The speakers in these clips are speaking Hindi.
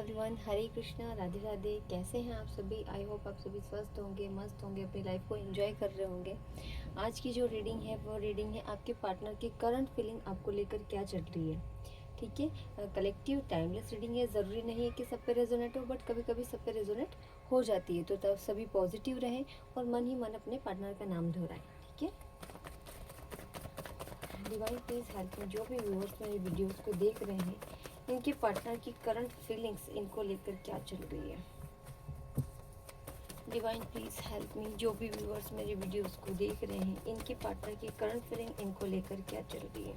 एवरीवन, हरे कृष्णा, राधे राधे। कैसे हैं आप सभी? आई होप आप सभी स्वस्थ होंगे, मस्त होंगे, अपनी लाइफ को एंजॉय कर रहे होंगे। आज की जो रीडिंग है वो रीडिंग है आपके पार्टनर की करंट फीलिंग आपको लेकर क्या चल रही है। ठीक है, कलेक्टिव टाइमलेस रीडिंग है। ज़रूरी नहीं है कि सब पे रेजोनेट हो, बट कभी कभी सब पे रेजोनेट हो जाती है। तो तब सभी पॉजिटिव रहें और मन ही मन अपने पार्टनर का नाम दोहराएं। ठीक है, डिवाइन प्लीज़ हेल्प मी। जो भी व्यूअर्स मेरे वीडियोस को देख रहे हैं, इनके पार्टनर की करंट फीलिंग्स इनको लेकर क्या चल रही है। Divine please help me. जो भी व्यूअर्स मेरे वीडियोस को देख रहे हैं, इनके पार्टनर की करंट फीलिंग इनको लेकर क्या चल रही है।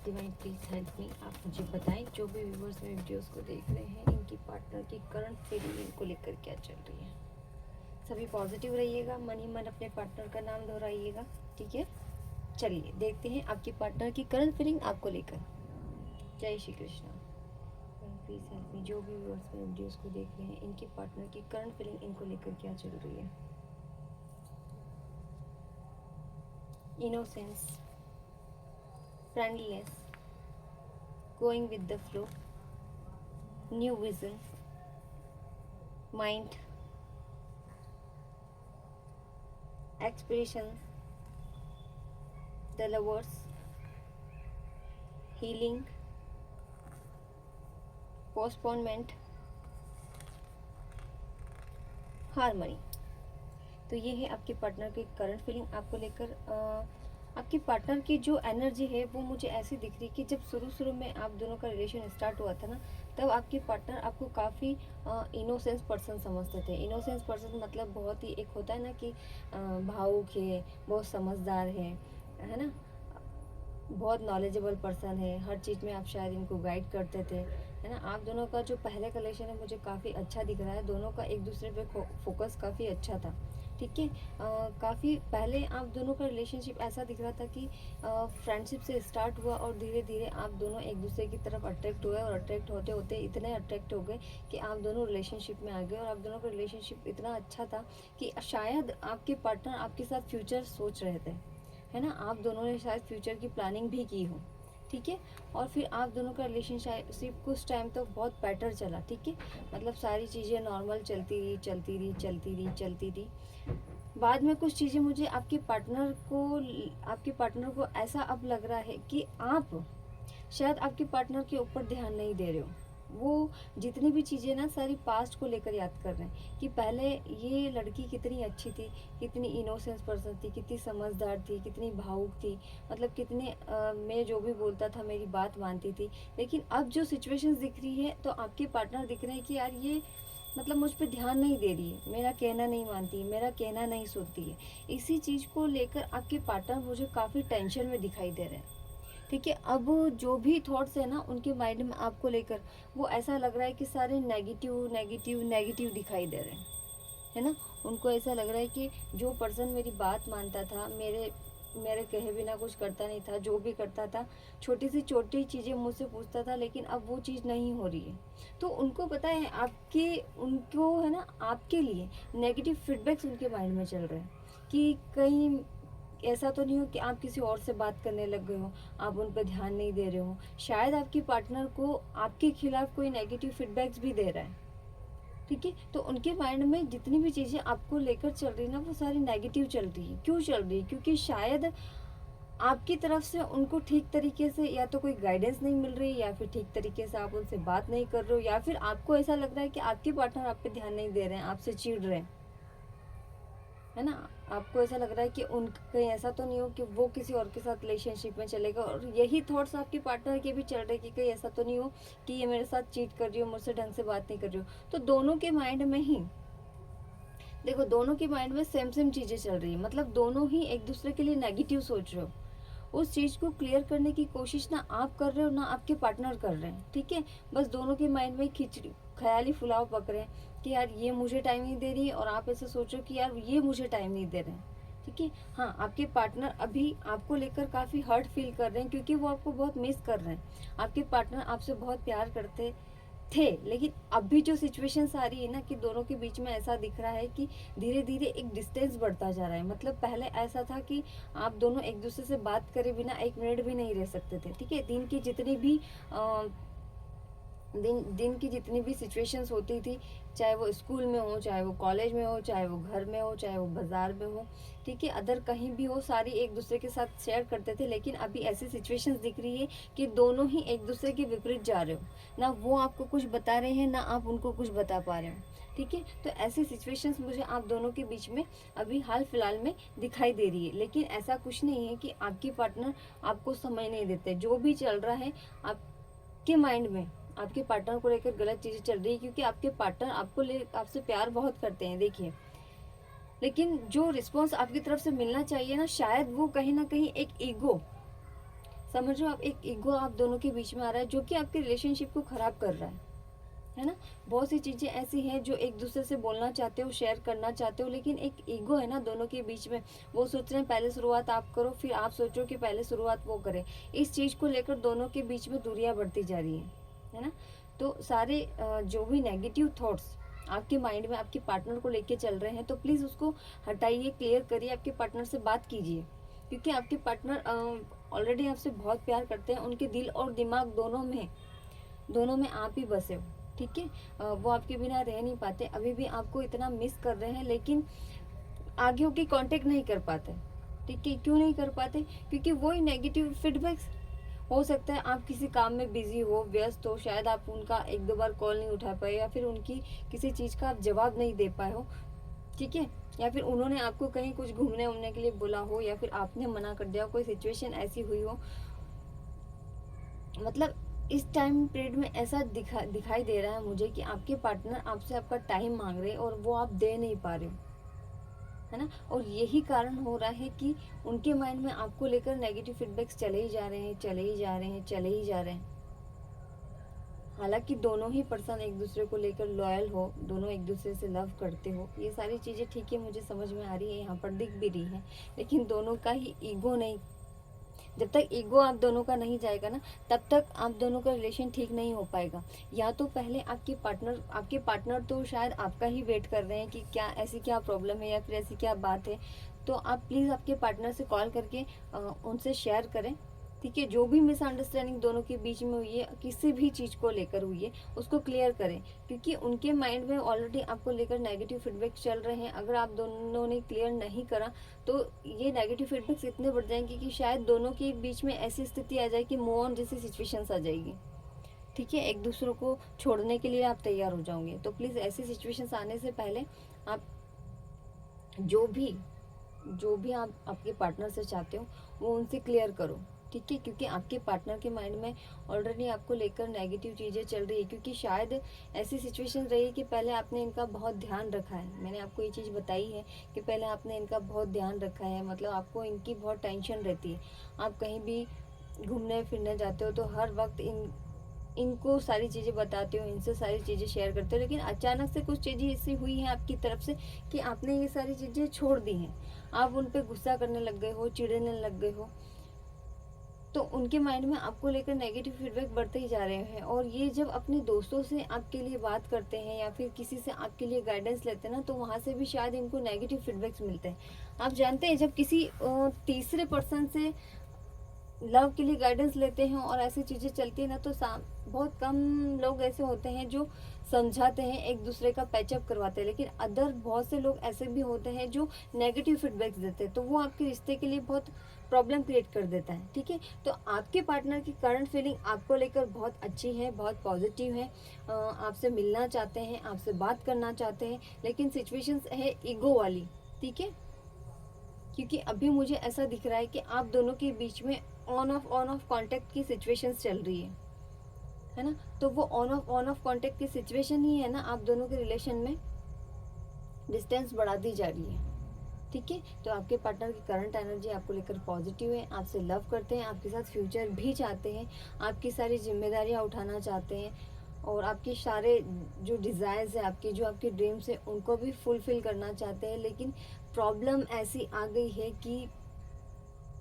Divine please help me. आप मुझे बताएं, जो भी व्यूअर्स मेरे वीडियोस को देख रहे हैं, इनकी पार्टनर की करंट फीलिंग इनको लेकर क्या चल रही है। सभी पॉजिटिव रहिएगा, मन ही मन अपने पार्टनर का नाम दोहराइएगा। ठीक है, चलिए देखते हैं आपकी पार्टनर की करंट फीलिंग आपको लेकर। जय Shri Krishna. Please help me. जो भी व्यूअर्स मेरे वीडियोस को देख रहे हैं, इनके पार्टनर की करंट फीलिंग इनको लेकर क्या चल रही है। Innocence, friendliness, going with the flow, new vision, mind, expression, the lovers, healing, postponement, harmony. तो ये है आपके पार्टनर की करंट फीलिंग आपको लेकर। आपके पार्टनर की जो एनर्जी है वो मुझे ऐसी दिख रही है कि जब शुरू शुरू में आप दोनों का रिलेशन स्टार्ट हुआ था ना, तब आपके पार्टनर आपको काफ़ी इनोसेंस पर्सन समझते थे। इनोसेंस पर्सन मतलब बहुत ही, एक होता है ना कि भावुक है, बहुत समझदार है ना, बहुत नॉलेजेबल पर्सन है, हर चीज़ में आप शायद इनको गाइड करते थे, है ना। आप दोनों का जो पहले का रिलेशन है मुझे काफ़ी अच्छा दिख रहा है। दोनों का एक दूसरे पे फोकस काफ़ी अच्छा था। ठीक है, काफ़ी पहले आप दोनों का रिलेशनशिप ऐसा दिख रहा था कि फ्रेंडशिप से स्टार्ट हुआ और धीरे धीरे आप दोनों एक दूसरे की तरफ अट्रैक्ट हुए, और अट्रैक्ट होते होते इतने अट्रैक्ट हो गए कि आप दोनों रिलेशनशिप में आ गए। और आप दोनों का रिलेशनशिप इतना अच्छा था कि शायद आपके पार्टनर आपके साथ फ्यूचर सोच रहे थे, है ना। आप दोनों ने शायद फ्यूचर की प्लानिंग भी की हो। ठीक है, और फिर आप दोनों का रिलेशनशिप कुछ टाइम तक बहुत बेटर चला। ठीक है, मतलब सारी चीज़ें नॉर्मल चलती रही चलती रही चलती रही चलती रही। बाद में कुछ चीज़ें मुझे आपके पार्टनर को ऐसा अब लग रहा है कि आप शायद आपके पार्टनर के ऊपर ध्यान नहीं दे रहे हो। वो जितनी भी चीज़ें ना सारी पास्ट को लेकर याद कर रहे हैं कि पहले ये लड़की कितनी अच्छी थी, कितनी इनोसेंस पर्सन थी, कितनी समझदार थी, कितनी भावुक थी, मतलब कितने मैं जो भी बोलता था मेरी बात मानती थी। लेकिन अब जो सिचुएशंस दिख रही है, तो आपके पार्टनर दिख रहे हैं कि यार ये मतलब मुझ पर ध्यान नहीं दे रही है, मेरा कहना नहीं मानती, मेरा कहना नहीं सुनती है। इसी चीज़ को लेकर आपके पार्टनर मुझे काफ़ी टेंशन में दिखाई दे रहे हैं। ठीक है, अब जो भी थॉट्स है ना उनके माइंड में आपको लेकर, वो ऐसा लग रहा है कि सारे नेगेटिव नेगेटिव नेगेटिव दिखाई दे रहे हैं, है ना। उनको ऐसा लग रहा है कि जो पर्सन मेरी बात मानता था, मेरे मेरे कहे बिना कुछ करता नहीं था, जो भी करता था छोटी सी छोटी चीज़ें मुझसे पूछता था, लेकिन अब वो चीज़ नहीं हो रही है। तो उनको पता है आपके, उनको है ना आपके लिए नेगेटिव फीडबैक्स उनके माइंड में चल रहे हैं कि कहीं ऐसा तो नहीं हो कि आप किसी और से बात करने लग गए हो, आप उन पर ध्यान नहीं दे रहे हो। शायद आपकी पार्टनर को आपके खिलाफ कोई नेगेटिव फीडबैक्स भी दे रहा है। ठीक है, तो उनके माइंड में जितनी भी चीज़ें आपको लेकर चल रही है ना, वो सारी नेगेटिव चल रही है। क्यों चल रही है? क्योंकि शायद आपकी तरफ से उनको ठीक तरीके से या तो कोई गाइडेंस नहीं मिल रही, या फिर ठीक तरीके से आप उनसे बात नहीं कर रहे हो, या फिर आपको ऐसा लग रहा है कि आपके पार्टनर आप पे ध्यान नहीं दे रहे हैं, आपसे चिढ़ रहे हैं, है ना। आपको ऐसा लग रहा है कि उन कहीं ऐसा तो नहीं हो कि वो किसी और के साथ रिलेशनशिप में चलेगा। और यही थॉट्स आपके पार्टनर के भी चल रहे हैं कि कहीं ऐसा तो नहीं हो कि ये मेरे साथ चीट कर रही हो, मुझसे ढंग से बात नहीं कर रही हो। तो दोनों के माइंड में ही देखो, दोनों के माइंड में सेम सेम चीज़ें चल रही है, मतलब दोनों ही एक दूसरे के लिए नेगेटिव सोच रहे हो। उस चीज़ को क्लियर करने की कोशिश ना आप कर रहे हो ना आपके पार्टनर कर रहे हैं। ठीक है, बस दोनों के माइंड में खिचड़ी ख्याली फुलाव पक रहे हैं कि यार ये मुझे टाइम नहीं दे रही है, और आप ऐसे सोचो कि यार ये मुझे टाइम नहीं दे रहे हैं। ठीक है, हाँ, आपके पार्टनर अभी आपको लेकर काफ़ी हर्ट फील कर रहे हैं, क्योंकि वो आपको बहुत मिस कर रहे हैं। आपके पार्टनर आपसे बहुत प्यार करते थे, लेकिन अभी जो सिचुएशंस आ रही है ना कि दोनों के बीच में ऐसा दिख रहा है कि धीरे धीरे एक डिस्टेंस बढ़ता जा रहा है। मतलब पहले ऐसा था कि आप दोनों एक दूसरे से बात करे बिना एक मिनट भी नहीं रह सकते थे। ठीक है, दिन की जितनी भी दिन दिन की जितनी भी सिचुएशंस होती थी, चाहे वो स्कूल में हो, चाहे वो कॉलेज में हो, चाहे वो घर में हो, चाहे वो बाजार में हो, ठीक है, अदर कहीं भी हो, सारी एक दूसरे के साथ शेयर करते थे। लेकिन अभी ऐसी सिचुएशंस दिख रही है कि दोनों ही एक दूसरे के विपरीत जा रहे हो, ना वो आपको कुछ बता रहे हैं, ना आप उनको कुछ बता पा रहे हो, ठीक है। तो ऐसी सिचुएशंस मुझे आप दोनों के बीच में अभी हाल फिलहाल में दिखाई दे रही है। लेकिन ऐसा कुछ नहीं है कि आपकी पार्टनर आपको समय नहीं देते। जो भी चल रहा है आपके माइंड में, आपके पार्टनर को लेकर गलत चीजें चल रही है, क्योंकि आपके पार्टनर आपसे प्यार बहुत करते हैं, देखिए। लेकिन जो रिस्पॉन्स आपकी तरफ से मिलना चाहिए ना, शायद वो कहीं ना कहीं एक ईगो, समझो आप, एक ईगो आप दोनों के बीच में आ रहा है, जो कि आपके रिलेशनशिप को खराब कर रहा है ना। बहुत सी चीजें ऐसी हैं जो एक दूसरे से बोलना चाहते हो, शेयर करना चाहते हो, लेकिन एक ईगो है ना दोनों के बीच में। वो सोच रहे हैं पहले शुरुआत आप करो, फिर आप सोचो कि पहले शुरुआत वो करे। इस चीज को लेकर दोनों के बीच में दूरियां बढ़ती जा रही है ना। तो सारे जो भी नेगेटिव थॉट्स आपके माइंड में आपके पार्टनर को लेके चल रहे हैं, तो प्लीज उसको हटाइए, क्लियर करिए, आपके पार्टनर से बात कीजिए। क्योंकि आपके पार्टनर ऑलरेडी आपसे बहुत प्यार करते हैं, उनके दिल और दिमाग दोनों में आप ही बसे हो, ठीक है। वो आपके बिना रह नहीं पाते, अभी भी आपको इतना मिस कर रहे हैं, लेकिन आगे होके कांटेक्ट नहीं कर पाते, ठीक है। क्यों नहीं कर पाते? क्योंकि वही नेगेटिव फीडबैक्स, हो सकता है आप किसी काम में बिजी हो, व्यस्त हो, शायद आप उनका एक दो बार कॉल नहीं उठा पाए, या फिर उनकी किसी चीज का आप जवाब नहीं दे पाए हो, ठीक है। या फिर उन्होंने आपको कहीं कुछ घूमने उमने के लिए बोला हो, या फिर आपने मना कर दिया, कोई सिचुएशन ऐसी हुई हो। मतलब इस टाइम पीरियड में ऐसा दिखाई दे रहा है मुझे कि आपके पार्टनर आपसे आपका टाइम मांग रहे हैं और वो आप दे नहीं पा रहे हो, है ना। और यही कारण हो रहा है कि उनके माइंड में आपको लेकर नेगेटिव फीडबैक्स चले ही जा रहे हैं, चले ही जा रहे हैं, चले ही जा रहे हैं। हालांकि दोनों ही पर्सन एक दूसरे को लेकर लॉयल हो, दोनों एक दूसरे से लव करते हो, ये सारी चीज़ें ठीक है, मुझे समझ में आ रही है, यहाँ पर दिख भी रही है। लेकिन दोनों का ही ईगो नहीं, जब तक ईगो आप दोनों का नहीं जाएगा ना, तब तक आप दोनों का रिलेशन ठीक नहीं हो पाएगा। या तो पहले आपके पार्टनर तो शायद आपका ही वेट कर रहे हैं कि क्या ऐसी क्या प्रॉब्लम है, या फिर ऐसी क्या बात है। तो आप प्लीज़ आपके पार्टनर से कॉल करके उनसे शेयर करें, ठीक है। जो भी मिसअंडरस्टैंडिंग दोनों के बीच में हुई है, किसी भी चीज़ को लेकर हुई है, उसको क्लियर करें। क्योंकि उनके माइंड में ऑलरेडी आपको लेकर नेगेटिव फीडबैक चल रहे हैं। अगर आप दोनों ने क्लियर नहीं करा, तो ये नेगेटिव फीडबैक्स इतने बढ़ जाएंगे कि शायद दोनों के बीच में ऐसी स्थिति आ जाए कि मूव ऑन जैसी सिचुएशंस आ जाएगी, ठीक है। एक दूसरे को छोड़ने के लिए आप तैयार हो जाओगे। तो प्लीज़ ऐसी सिचुएशंस आने से पहले आप जो भी आप आपके पार्टनर से चाहते हो, वो उनसे क्लियर करो, ठीक है। क्योंकि आपके पार्टनर के माइंड में ऑलरेडी आपको लेकर नेगेटिव चीज़ें चल रही है। क्योंकि शायद ऐसी सिचुएशन रही है कि पहले आपने इनका बहुत ध्यान रखा है, मैंने आपको ये चीज़ बताई है कि पहले आपने इनका बहुत ध्यान रखा है, मतलब आपको इनकी बहुत टेंशन रहती है। आप कहीं भी घूमने फिरने जाते हो तो हर वक्त इनको सारी चीज़ें बताते हो, इनसे सारी चीज़ें शेयर करते हो। लेकिन अचानक से कुछ चीज़ें ऐसी हुई हैं आपकी तरफ से कि आपने ये सारी चीज़ें छोड़ दी हैं, आप उन पर गुस्सा करने लग गए हो, चिढ़ने लग गए हो। तो उनके माइंड में आपको लेकर नेगेटिव फीडबैक बढ़ते ही जा रहे हैं। और ये जब अपने दोस्तों से आपके लिए बात करते हैं, या फिर किसी से आपके लिए गाइडेंस लेते हैं ना, तो वहाँ से भी शायद इनको नेगेटिव फीडबैक्स मिलते हैं। आप जानते हैं, जब किसी तीसरे पर्सन से लव के लिए गाइडेंस लेते हैं और ऐसी चीज़ें चलती है ना, तो बहुत कम लोग ऐसे होते हैं जो समझाते हैं, एक दूसरे का पैचअप करवाते हैं। लेकिन अदर बहुत से लोग ऐसे भी होते हैं जो नेगेटिव फीडबैक्स देते हैं, तो वो आपके रिश्ते के लिए बहुत प्रॉब्लम क्रिएट कर देता है, ठीक है। तो आपके पार्टनर की करंट फीलिंग आपको लेकर बहुत अच्छी है, बहुत पॉजिटिव है, आपसे मिलना चाहते हैं, आपसे बात करना चाहते हैं, लेकिन सिचुएशंस है ईगो वाली, ठीक है। क्योंकि अभी मुझे ऐसा दिख रहा है कि आप दोनों के बीच में ऑन ऑफ कांटेक्ट की सिचुएशंस चल रही है ना। तो वो ऑन ऑफ कांटेक्ट की सिचुएशन ही है ना, आप दोनों के रिलेशन में डिस्टेंस बढ़ाती जा रही है, ठीक है। तो आपके पार्टनर की करंट एनर्जी आपको लेकर पॉजिटिव है, आपसे लव करते हैं, आपके साथ फ्यूचर भी चाहते हैं, आपकी सारी जिम्मेदारियां उठाना चाहते हैं, और आपके सारे जो डिज़ायर्स है, जो आपके ड्रीम्स है, उनको भी फुलफिल करना चाहते हैं। लेकिन प्रॉब्लम ऐसी आ गई है कि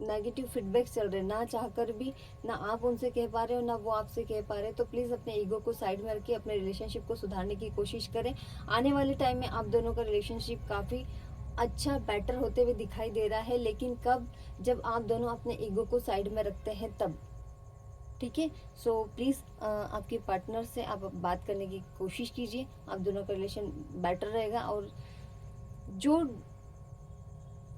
नेगेटिव फीडबैक चल रहे हैं, ना चाहकर भी, ना आप उनसे कह पा रहे हो, ना वो आपसे कह पा रहे। तो प्लीज़ अपने ईगो को साइड में रखिए, अपने रिलेशनशिप को सुधारने की कोशिश करें। आने वाले टाइम में आप दोनों का रिलेशनशिप काफ़ी अच्छा बेटर होते हुए दिखाई दे रहा है। लेकिन कब? जब आप दोनों अपने ईगो को साइड में रखते हैं तब, ठीक है। सो प्लीज़ आपके पार्टनर से आप बात करने की कोशिश कीजिए, आप दोनों का रिलेशन बेटर रहेगा। और जो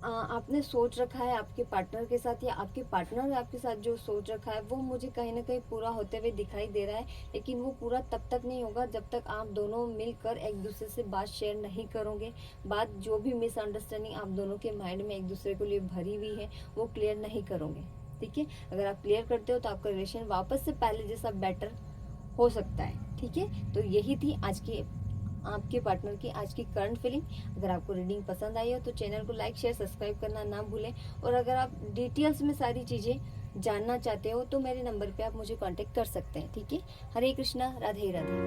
आपने सोच रखा है आपके पार्टनर के साथ, या आपके पार्टनर ने आपके साथ जो सोच रखा है, वो मुझे कहीं न कहीं पूरा होते हुए दिखाई दे रहा है। लेकिन वो पूरा तब तक नहीं होगा जब तक आप दोनों मिलकर एक-दूसरे से बात शेयर नहीं करोगे। बात जो भी मिसअंडरस्टैंडिंग आप दोनों के माइंड में एक-दूसरे को लिए भरी हुई है, वो क्लियर नहीं करोगे, ठीक है? अगर आप क्लियर करते हो तो आपका रिलेशन वापस से पहले जैसा बेटर हो सकता है, ठीक है? तो यही थी आज की आपके पार्टनर की आज की करंट फीलिंग। अगर आपको रीडिंग पसंद आई हो तो चैनल को लाइक शेयर सब्सक्राइब करना ना भूलें। और अगर आप डिटेल्स में सारी चीज़ें जानना चाहते हो तो मेरे नंबर पे आप मुझे कांटेक्ट कर सकते हैं, ठीक है? हरे कृष्णा, राधे राधे।